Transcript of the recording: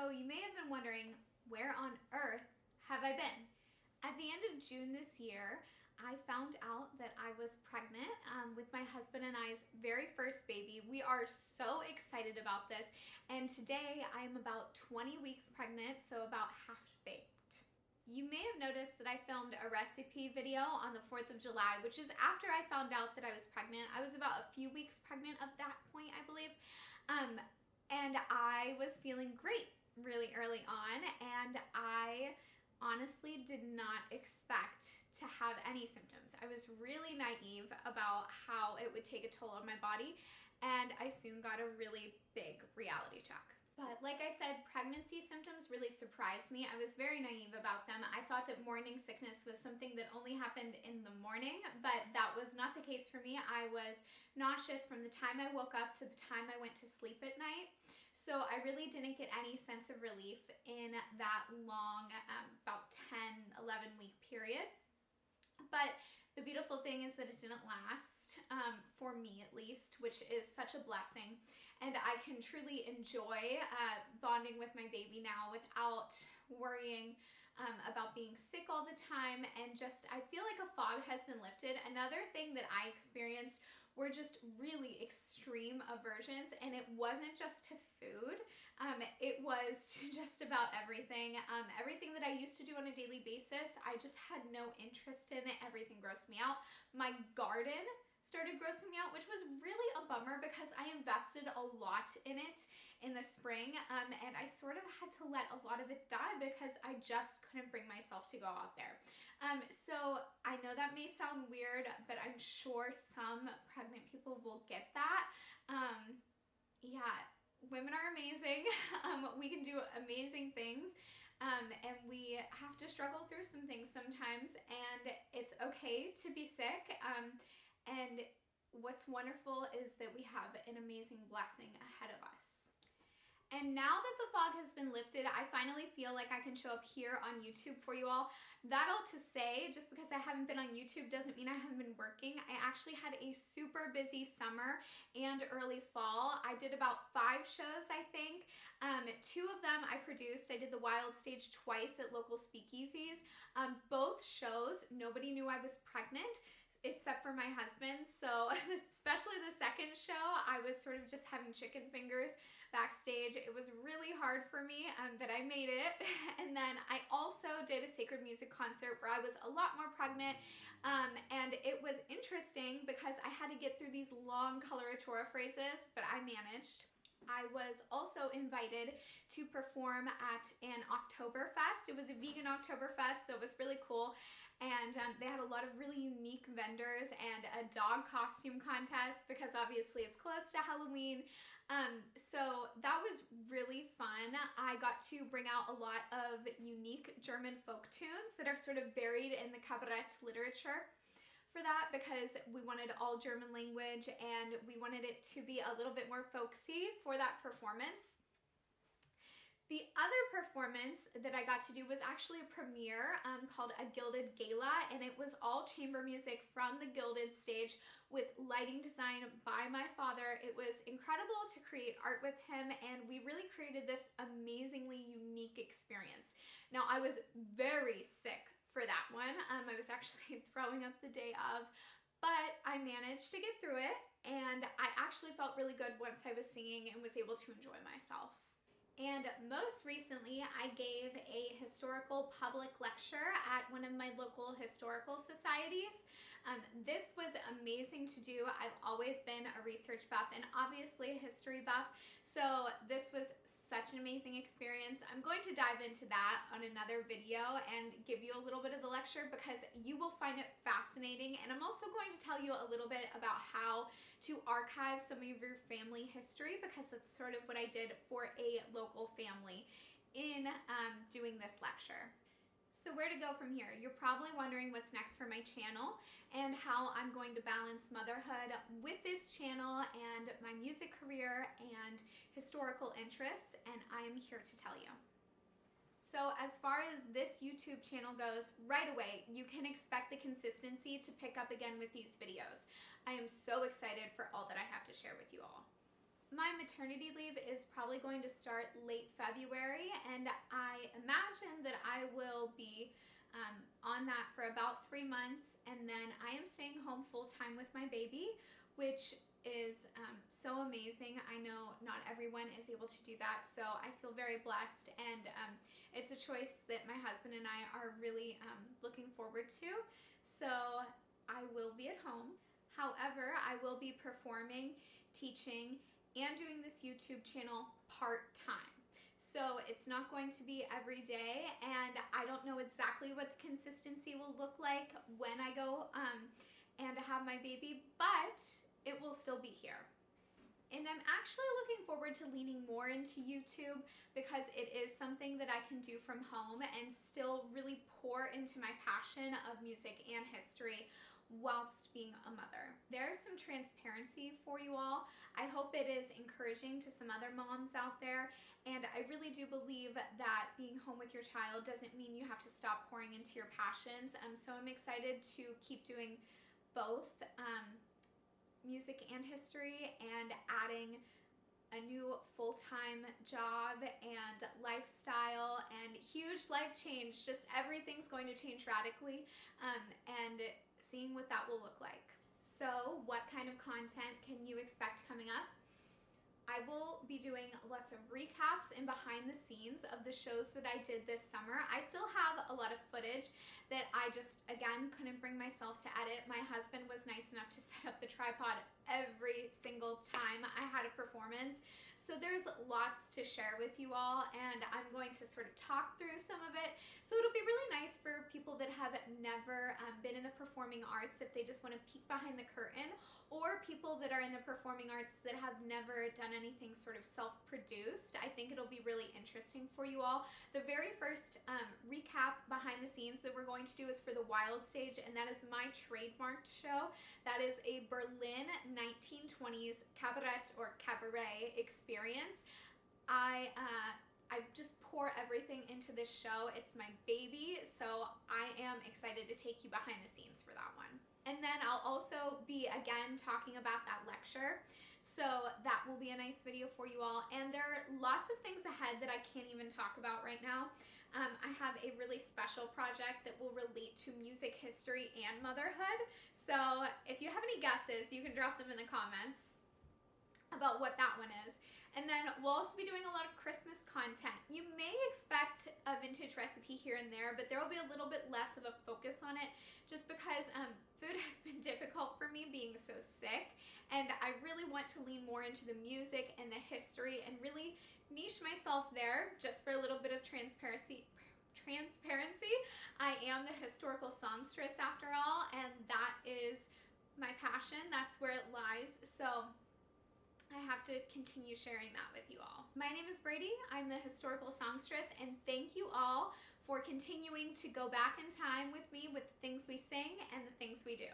So you may have been wondering, where on earth have I been? At the end of June this year, I found out that I was pregnant with my husband and I's very first baby. We are so excited about this, and today I'm about 20 weeks pregnant, so about half-baked. You may have noticed that I filmed a recipe video on the 4th of July, which is after I found out that I was pregnant. I was about a few weeks pregnant at that point, I believe, and I was feeling great really early on, and I honestly did not expect to have any symptoms. I was really naive about how it would take a toll on my body, and I soon got a really big reality check. But like I said, pregnancy symptoms really surprised me. I was very naive about them. I thought that morning sickness was something that only happened in the morning, but that was not the case for me. I was nauseous from the time I woke up to the time I went to sleep at night. So I really didn't get any sense of relief in that long, about 10, 11 week period. But the beautiful thing is that it didn't last, for me at least, which is such a blessing. And I can truly enjoy bonding with my baby now without worrying about being sick all the time. And just, I feel like a fog has been lifted. Another thing that I experienced were just really extreme aversions, and it wasn't just to food, it was to just about everything. Everything that I used to do on a daily basis, I just had no interest in it. Everything grossed me out. My garden started grossing me out, which was really a bummer because I invested a lot in it in the spring, and I sort of had to let a lot of it die because I just couldn't bring myself to go out there. So I know that may sound weird, but I'm sure some pregnant people will get that. Yeah, women are amazing. We can do amazing things. And we have to struggle through some things sometimes, and it's okay to be sick. And what's wonderful is that we have an amazing blessing ahead of us. And now that the fog has been lifted, I finally feel like I can show up here on YouTube for you all. That all to say, just because I haven't been on YouTube doesn't mean I haven't been working. I actually had a super busy summer and early fall. I did about 5 shows, I think. 2 of them I produced. I did the Wild Stage twice at local speakeasies. Both shows, nobody knew I was pregnant, except for my husband. So especially the second show, I was sort of just having chicken fingers backstage. It was really hard for me, but I made it. And then I also did a sacred music concert where I was a lot more pregnant, and it was interesting because I had to get through these long coloratura phrases, but I managed. I was also invited to perform at an Oktoberfest. It was a vegan Oktoberfest, so it was really cool. And they had a lot of really unique vendors and a dog costume contest because obviously it's close to Halloween. So that was really fun. I got to bring out a lot of unique German folk tunes that are sort of buried in the cabaret literature for that, because we wanted all German language and we wanted it to be a little bit more folksy for that performance. The other performance that I got to do was actually a premiere called a Gilded Gala, and it was all chamber music from the Gilded stage with lighting design by my father. It was incredible to create art with him, and we really created this amazingly unique experience. Now, I was very sick for that one. I was actually throwing up the day of, but I managed to get through it, and I actually felt really good once I was singing and was able to enjoy myself. And most recently, I gave a historical public lecture at one of my local historical societies. This was amazing to do. I've always been a research buff and obviously a history buff, so this was such an amazing experience. I'm going to dive into that on another video and give you a little bit of the lecture because you will find it fascinating, and I'm also going to tell you a little bit about how to archive some of your family history, because that's sort of what I did for a local family in doing this lecture. So where to go from here? You're probably wondering what's next for my channel and how I'm going to balance motherhood with this channel and my music career and historical interests, and I am here to tell you. So as far as this YouTube channel goes, right away, you can expect the consistency to pick up again with these videos. I am so excited for all that I have to share with you all. My maternity leave is probably going to start late February, on that for about 3 months, and then I am staying home full-time with my baby, which is so amazing. I know not everyone is able to do that, so I feel very blessed, and it's a choice that my husband and I are really looking forward to. So I will be at home. However, I will be performing, teaching, and doing this YouTube channel part-time. So it's not going to be every day, and I don't know exactly what the consistency will look like when I go and have my baby, but it will still be here. And I'm actually looking forward to leaning more into YouTube because it is something that I can do from home and still really pour into my passion of music and history whilst being a mother. There's some transparency for you all. I hope it is encouraging to some other moms out there, and I really do believe that being home with your child doesn't mean you have to stop pouring into your passions. So I'm excited to keep doing both music and history, and adding a new full-time job and lifestyle and huge life change. Just everything's going to change radically, and seeing what that will look like. So what kind of content can you expect coming up? I will be doing lots of recaps and behind the scenes of the shows that I did this summer. I still have a lot of footage that I just, again, couldn't bring myself to edit. My husband was nice enough to set up the tripod every single time I had a performance. So there's lots to share with you all, and I'm going to sort of talk through some of it. So it'll be really nice for people that have never been in the performing arts, if they just want to peek behind the curtain, or people that are in the performing arts that have never done anything sort of self-produced. I think it'll be really interesting for you all. The very first recap behind the scenes that we're going to do is for the Wild Stage, and that is my trademarked show. That is a Berlin 1920s cabaret experience. I just pour everything into this show. It's my baby, so I am excited to take you behind the scenes for that one. And then I'll also be, again, talking about that lecture. So that will be a nice video for you all. And there are lots of things ahead that I can't even talk about right now. I have a really special project that will relate to music history and motherhood. So if you have any guesses, you can drop them in the comments about what that one is. And then we'll also be doing a lot of Christmas content. You may expect a vintage recipe here and there, but there will be a little bit less of a focus on it just because food has been difficult for me being so sick. And I really want to lean more into the music and the history and really niche myself there just for a little bit of transparency. I am the historical songstress after all, and that is my passion. That's where it lies. So I have to continue sharing that with you all. My name is Brady. I'm the historical songstress, and thank you all for continuing to go back in time with me with the things we sing and the things we do.